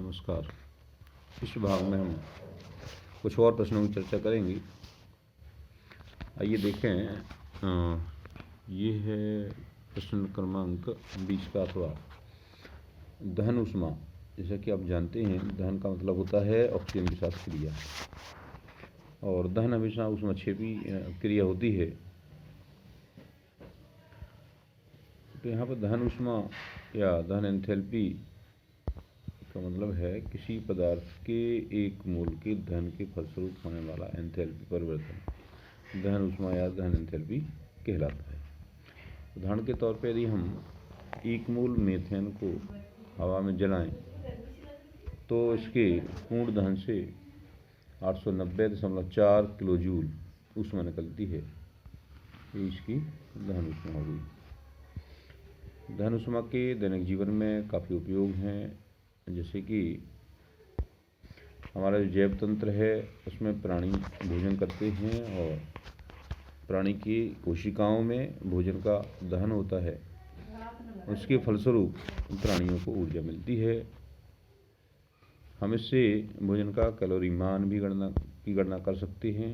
नमस्कार। इस भाग में हम कुछ और प्रश्नों की चर्चा करेंगे। आइए देखें, ये है प्रश्न क्रमांक 20 का अथवा दहन ऊष्मा। जैसा कि आप जानते हैं, दहन का मतलब होता है ऑक्सीजन के साथ क्रिया, और दहन हमेशा ऊष्माक्षेपी क्रिया होती है। तो यहाँ पर दहन ऊष्मा या दहन एंथैल्पी का मतलब है किसी पदार्थ के एक मोल के दहन के फलस्वरूप होने वाला एंथैल्पी परिवर्तन दहन ऊष्मा या दहन एंथैल्पी कहलाता है। उदाहरण के तौर पर यदि हम एक मोल मीथेन को हवा में जलाएं तो इसके पूर्ण दहन से 890.4 किलो जूल ऊष्मा निकलती है। ये इसकी दहन ऊष्मा हो गई। दहन ऊष्मा के दैनिक जीवन में काफ़ी उपयोग हैं, जैसे कि हमारा जो जैव तंत्र है उसमें प्राणी भोजन करते हैं और प्राणी की कोशिकाओं में भोजन का दहन होता है। उसके फलस्वरूप प्राणियों को ऊर्जा मिलती है। हम इससे भोजन का कैलोरी मान भी गणना कर सकते हैं,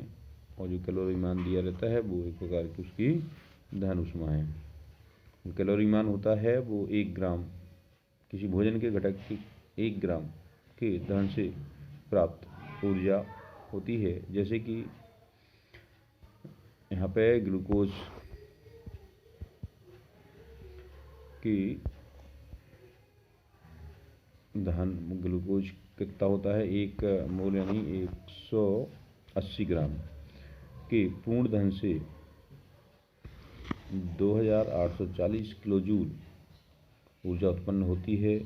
और जो कैलोरी मान दिया रहता है वो एक प्रकार की उसकी दहन ऊष्मा है। कैलोरी मान होता है वो 1 ग्राम किसी भोजन के घटक की 1 ग्राम के दहन से प्राप्त ऊर्जा होती है। जैसे कि यहाँ पे ग्लूकोज की दहन ग्लूकोज कितना होता है, 1 मोल यानी 180 ग्राम के पूर्ण दहन से 2840 किलो जूल ऊर्जा उत्पन्न होती है।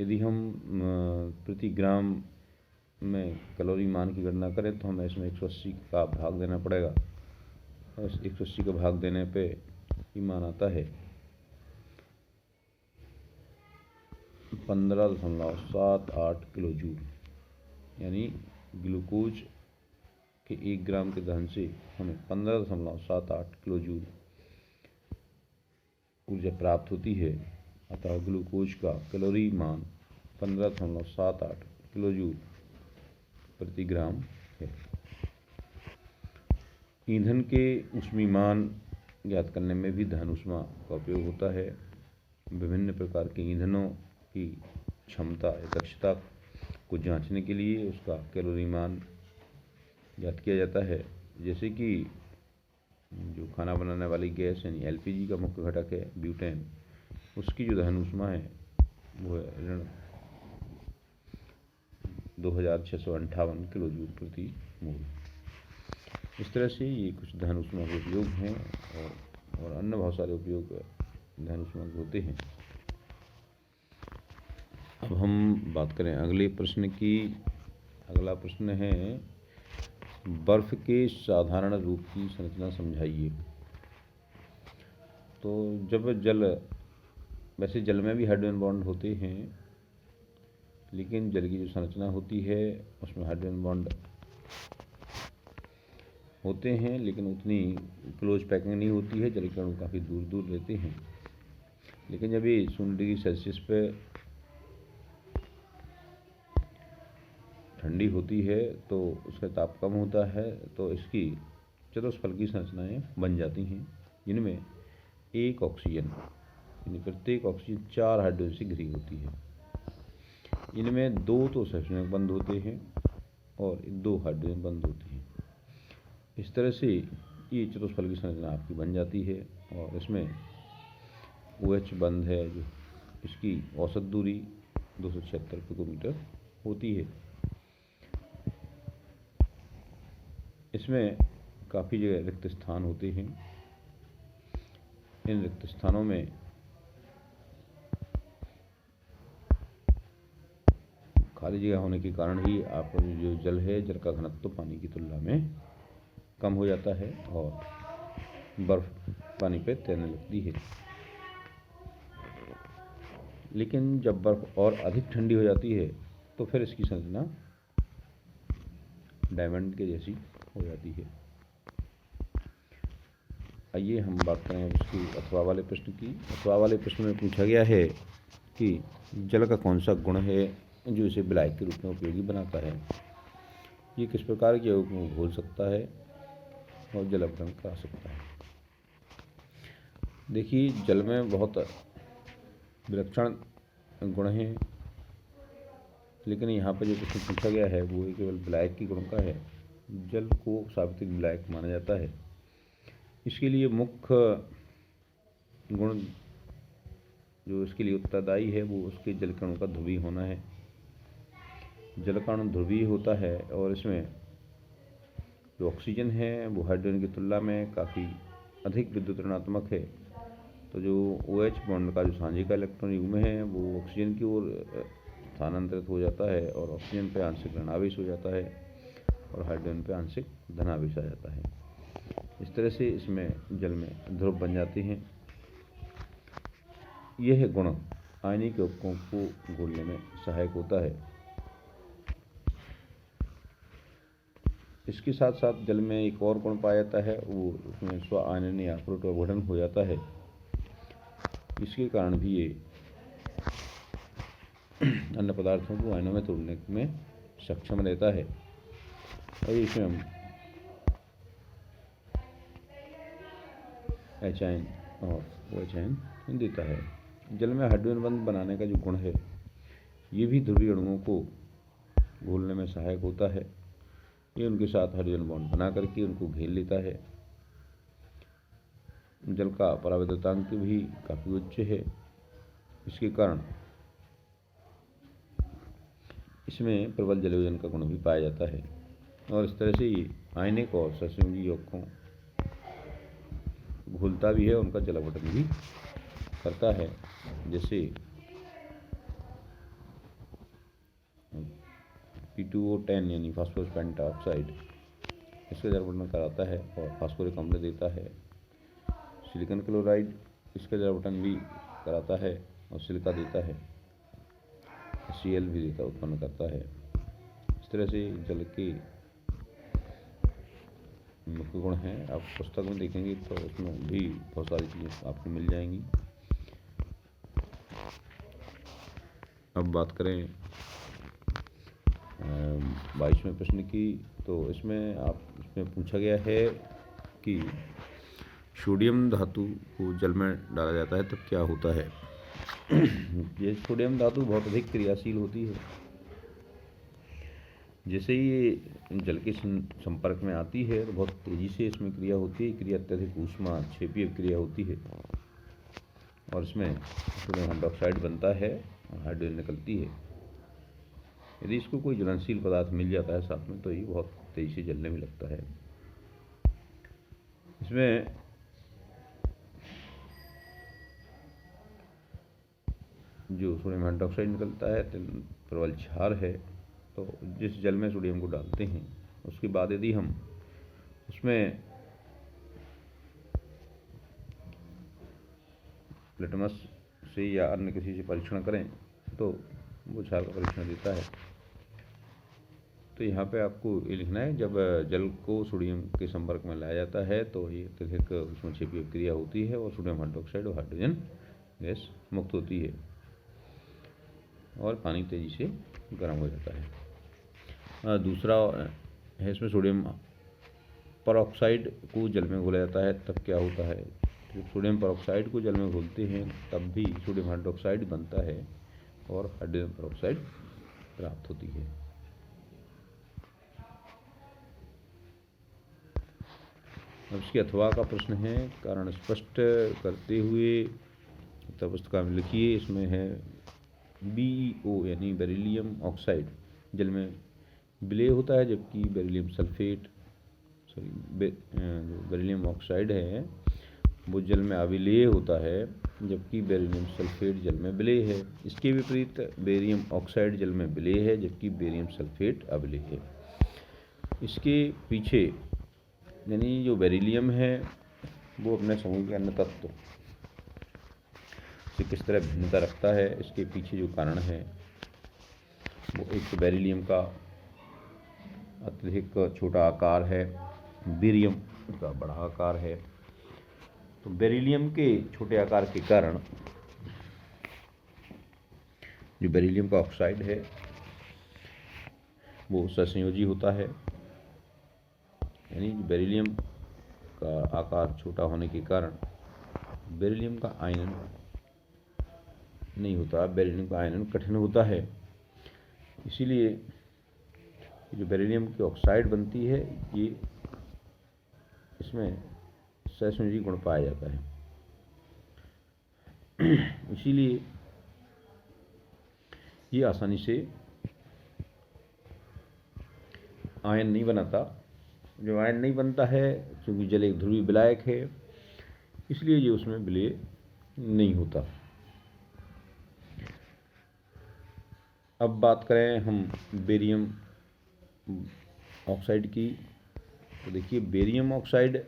यदि हम प्रति ग्राम में कैलोरी मान की गणना करें तो हमें इसमें 180 का भाग देना पड़ेगा, और 180 का भाग देने पे ये मान आता है 15.78 किलो जूल। यानी ग्लूकोज के 1 ग्राम के दहन से हमें 15.78 किलो जूल ऊर्जा प्राप्त होती है। अतः ग्लूकोज का कैलोरी मान 15.78 किलो जूल प्रति ग्राम है। ईंधन के ऊष्मीमान ज्ञात करने में भी दहन ऊष्मा का उपयोग होता है। विभिन्न प्रकार के ईंधनों की क्षमता या दक्षता को जांचने के लिए उसका कैलोरी मान ज्ञात किया जाता है। जैसे कि जो खाना बनाने वाली गैस यानी एलपीजी का मुख्य घटक है ब्यूटेन, उसकी जो दहन ऊष्मा है वो है 2658 किलो जूल प्रति मोल। इस तरह से ये कुछ दहन ऊष्मा के उपयोग हैं, और अन्य बहुत सारे उपयोग दहन ऊष्मा के होते हैं। अब हम बात करें अगले प्रश्न की। अगला प्रश्न है, बर्फ के साधारण रूप की संरचना समझाइए। तो जब वैसे जल में भी हाइड्रोजन बॉन्ड होते हैं, लेकिन जल की जो संरचना होती है उसमें हाइड्रोजन बॉन्ड होते हैं, लेकिन उतनी क्लोज पैकिंग नहीं होती है। जल के अणु काफ़ी दूर दूर रहते हैं। लेकिन जब ये 0 डिग्री सेल्सियस पे ठंडी होती है तो उसका ताप कम होता है, तो इसकी चतुष्फलकी संरचनाएं बन जाती हैं, जिनमें एक ऑक्सीजन यानी प्रत्येक ऑक्सीजन 4 हाइड्रोजन से घिरी होती है। इनमें 2 तो सब्स्टिट्यूएंट बंद होते हैं और 2 हाइड्रोजन बंद होते हैं। इस तरह से ये चतुष्फलकी संरचना आपकी बन जाती है, और इसमें OH बंद है, जो इसकी औसत दूरी 276 पिकोमीटर होती है। इसमें काफ़ी जगह रिक्त स्थान होते हैं। इन रिक्त स्थानों में खाली जगह होने के कारण ही आपका जो जल है, जल का घनत्व तो पानी की तुलना में कम हो जाता है और बर्फ पानी पे तैरने लगती है। लेकिन जब बर्फ और अधिक ठंडी हो जाती है तो फिर इसकी संरचना डायमंड के जैसी हो जाती है। आइए हम बात करें उसकी अथवा वाले प्रश्न की। अथवा वाले प्रश्न में पूछा गया है कि जल का कौन सा गुण है जो इसे विलायक के रूप में उपयोगी बनाता है, ये किस प्रकार के यौगिकों को घोल सकता है और जल अपघटन करा सकता है। देखिए, जल में बहुत विलक्षण गुण हैं, लेकिन यहाँ पर जो प्रश्न पूछा गया है वो केवल विलायक की गुण का है। जल को सावित्रिक विलायक माना जाता है। इसके लिए मुख्य गुण जो इसके लिए उत्तरदायी है वो उसके जल कणों का ध्रुवीय होना है। जल कण ध्रुवीय होता है और इसमें जो ऑक्सीजन है वो हाइड्रोजन की तुलना में काफ़ी अधिक विद्युत ऋणात्मक है। तो जो OH बॉन्ड का जो साझी का इलेक्ट्रॉन युग्म है वो ऑक्सीजन की ओर स्थानांतरित हो जाता है और ऑक्सीजन पे आंशिक ऋणावेश हो जाता है और हाइड्रोजन पे आंशिक धनावेश आ जाता है। इस तरह से इसमें जल में ध्रुव बन जाते हैं। यह गुण आयनिक यौगिकों को घोलने में सहायक होता है। इसके साथ साथ जल में एक और गुण पाया जाता है, वो उसमें स्व आयनन या अपघटन हो जाता है। इसके कारण भी ये अन्य पदार्थों को आयनों में तोड़ने में सक्षम रहता है और इसमें हम H आयन और OH आयन देता है। जल में हाइड्रोजन बंध बनाने का जो गुण है ये भी ध्रुवीय अणुओं को घोलने में सहायक होता है। ये उनके साथ हाइड्रोजन बॉन्ड बना करके उनको घेर लेता है। जल का पराविद्युतांक भी काफ़ी उच्च है। इसके कारण इसमें प्रबल जलयोजन का गुण भी पाया जाता है और इस तरह से ये आयनिक और सहसंयोजी यौगिकों घुलता भी है, उनका जल अपघटन भी करता है। जैसे P2O10 यानी फास्फोरस पेंटाऑक्साइड, इसका जल अपघटन कराता है और फास्फोरिक अम्ल देता है। सिलिकॉन क्लोराइड इसका जल अपघटन भी कराता है और सिलिका देता है। Cl भी देता उत्पन्न करता है। इस तरह से जल के मुख्य गुण हैं। आप पुस्तक में देखेंगे तो उसमें भी बहुत सारी चीज़ें आपको मिल जाएंगी। अब बात करें 22वें प्रश्न की, तो इसमें पूछा गया है कि सोडियम धातु को जल में डाला जाता है तब क्या होता है। ये सोडियम धातु बहुत अधिक क्रियाशील होती है। जैसे ही ये जल के संपर्क में आती है तो बहुत तेज़ी से इसमें क्रिया होती है। क्रिया अत्यधिक ऊष्मा क्षेपीय क्रिया होती है और इसमें सोडियम हाइड्रोक्साइड बनता है और हाइड्रोजन निकलती है। यदि इसको कोई ज्वलनशील पदार्थ मिल जाता है साथ में तो ये बहुत तेज़ी से जलने में लगता है। इसमें जो सोडियम हाइड्रोक्साइड निकलता है प्रबल क्षार है। तो जिस जल में सोडियम को डालते हैं उसके बाद यदि हम उसमें लिटमस से या अन्य किसी से परीक्षण करें तो वो क्षार का परीक्षण देता है। तो यहाँ पे आपको ये लिखना है, जब जल को सोडियम के संपर्क में लाया जाता है तो ये अत्यधिक उसमें क्षेपीय क्रिया होती है और सोडियम हाइड्रोक्साइड और हाइड्रोजन गैस मुक्त होती है और पानी तेज़ी से गर्म हो जाता है। दूसरा है, इसमें सोडियम परऑक्साइड को जल में घोला जाता है तब क्या होता है। जब सोडियम परऑक्साइड को जल में घोलते हैं तब भी सोडियम हाइड्रोक्साइड बनता है और हाइड्रोजन परऑक्साइड प्राप्त होती है। अब इसके अथवा का प्रश्न है, कारण स्पष्ट करते हुए पुस्तिका में लिखिए। इसमें है BeO यानी बेरिलियम ऑक्साइड जल में विलेय होता है, जबकि बेरिलियम सल्फेट जो बेरिलियम ऑक्साइड है वो जल में अविलेय होता है, जबकि बेरिलियम सल्फेट जल में विलेय है। इसके विपरीत बेरियम ऑक्साइड जल में विलेय है, जबकि बेरियम सल्फेट अविलेय है। इसके पीछे यानी जो बेरिलियम है वो अपने समूह के अन्य तत्व से किस तरह भिन्नता रखता है, इसके पीछे जो कारण है वो एक तो बेरिलियम का अत्यधिक छोटा आकार है, बेरियम का बड़ा आकार है। तो बेरिलियम के छोटे आकार के कारण जो बेरिलियम का ऑक्साइड है वो सहसंयोजी होता है, यानी बेरिलियम का आकार छोटा होने के कारण बेरिलियम का आयनन नहीं होता, बेरिलियम का आयनन कठिन होता है। इसीलिए जो बेरिलियम की ऑक्साइड बनती है ये इसमें सहसंयोजी गुण पाया जाता है। इसीलिए ये आसानी से आयन नहीं बनाता। जो आयन नहीं बनता है क्योंकि जल एक ध्रुवीय विलायक है, इसलिए ये उसमें विलय नहीं होता। अब बात करें हम बेरियम ऑक्साइड की, तो देखिए बेरियम ऑक्साइड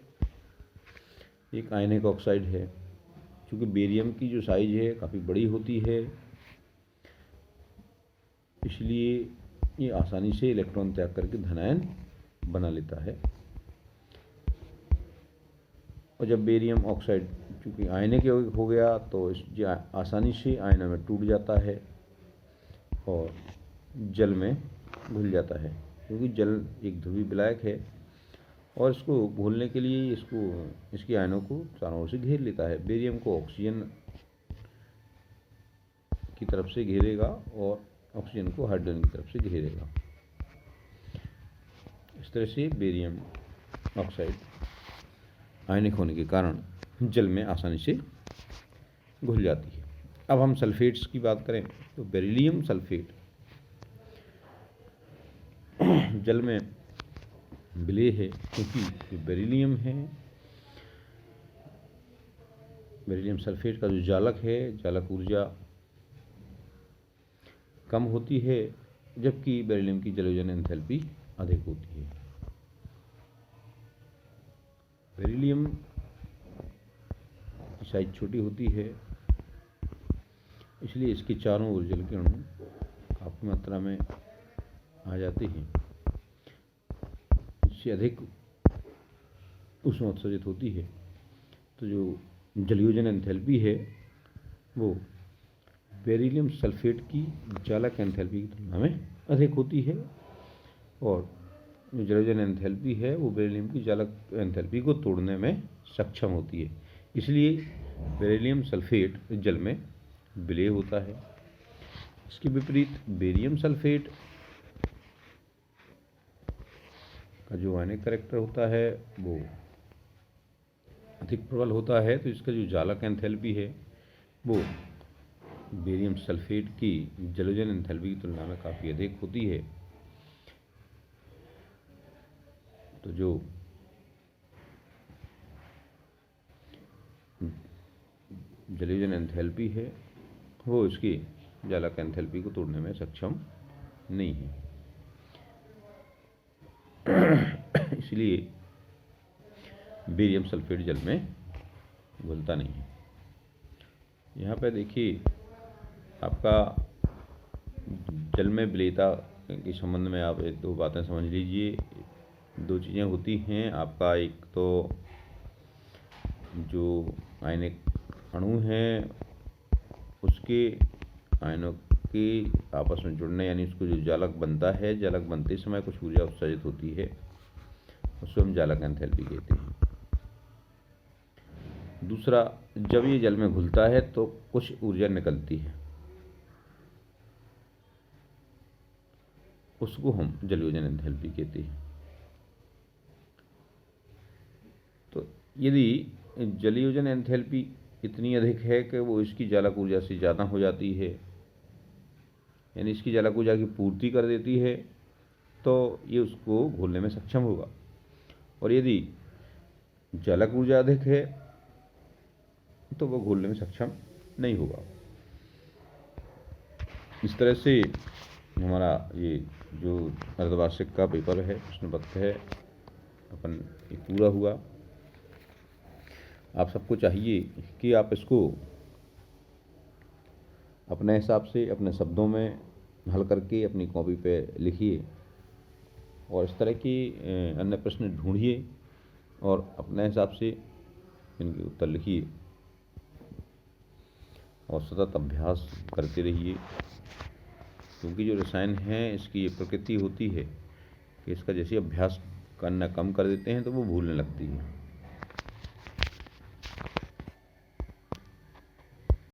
एक आयनिक ऑक्साइड है। क्योंकि बेरियम की जो साइज है काफ़ी बड़ी होती है, इसलिए ये आसानी से इलेक्ट्रॉन त्याग करके धनायन बना लेता है। और जब बेरियम ऑक्साइड चूँकि आयनिक हो गया तो इस आसानी से आयनों में टूट जाता है और जल में घुल जाता है। क्योंकि जल एक ध्रुवीय विलायक है और इसको घोलने के लिए इसकी आयनों को चारों ओर से घेर लेता है। बेरियम को ऑक्सीजन की तरफ से घेरेगा और ऑक्सीजन को हाइड्रोजन की तरफ से घेरेगा। इस तरह से बेरियम ऑक्साइड आयनिक होने के कारण जल में आसानी से घुल जाती है। अब हम सल्फेट्स की बात करें तो बेरिलियम सल्फेट जल में विलय है, क्योंकि जो बेरिलियम है, बेरिलियम सल्फेट का जो जालक है, जालक ऊर्जा कम होती है, जबकि बेरिलियम की जलयोजन एंथैल्पी अधिक होती है। बेरिलियम की साइज छोटी होती है, इसलिए इसके चारों ओर जल के अणु काफ़ी मात्रा में आ जाते हैं। इससे अधिक ऊष्मा उत्सर्जित होती है, तो जो जलयोजन एंथैल्पी है वो बेरिलियम सल्फेट की जालक एंथैल्पी की तुलना में अधिक होती है, और जो जलयोजन एंथैल्पी है वो बेरिलियम की जालक एंथैल्पी को तोड़ने में सक्षम होती है। इसलिए बेरिलियम सल्फेट जल में विलय होता है। इसके विपरीत बेरियम सल्फेट का जो आयनिक कैरेक्टर होता है वो अधिक प्रबल होता है, तो इसका जो जालक एंथैल्पी है वो बेरियम सल्फेट की जलयोजन एंथैल्पी की तुलना में काफ़ी अधिक होती है। तो जो जलयोजन एंथैल्पी है वो इसकी जालक एंथैल्पी को तोड़ने में सक्षम नहीं है। इसलिए बेरियम सल्फेट जल में घुलता नहीं है। यहाँ पे देखिए आपका जल में विलेयता के संबंध में आप एक दो बातें समझ लीजिए। दो चीज़ें होती हैं आपका, एक तो जो आयनिक अणु हैं उसके आयनों के आपस में जुड़ने, यानी उसको जो जालक बनता है, जालक बनते समय कुछ ऊर्जा उत्सर्जित होती है, उसको हम जालक एंथैल्पी कहते हैं। दूसरा, जब ये जल में घुलता है तो कुछ ऊर्जा निकलती है, उसको हम जलयोजन एंथैल्पी कहते हैं। तो यदि जलयोजन एंथैल्पी इतनी अधिक है कि वो इसकी जालक ऊर्जा से ज़्यादा हो जाती है, यानी इसकी जालक ऊर्जा की पूर्ति कर देती है, तो ये उसको घोलने में सक्षम होगा। और यदि जालक ऊर्जा अधिक है तो वो घोलने में सक्षम नहीं होगा। इस तरह से हमारा ये जो अर्धवार्षिक का पेपर है प्रश्न पत्र है अपन ये पूरा हुआ। आप सबको चाहिए कि आप इसको अपने हिसाब से अपने शब्दों में हल करके अपनी कॉपी पे लिखिए, और इस तरह की अन्य प्रश्न ढूंढिए और अपने हिसाब से इनके उत्तर लिखिए और सतत अभ्यास करते रहिए। क्योंकि जो रसायन हैं इसकी ये प्रकृति होती है कि इसका जैसे अभ्यास करना कम कर देते हैं तो वो भूलने लगती है।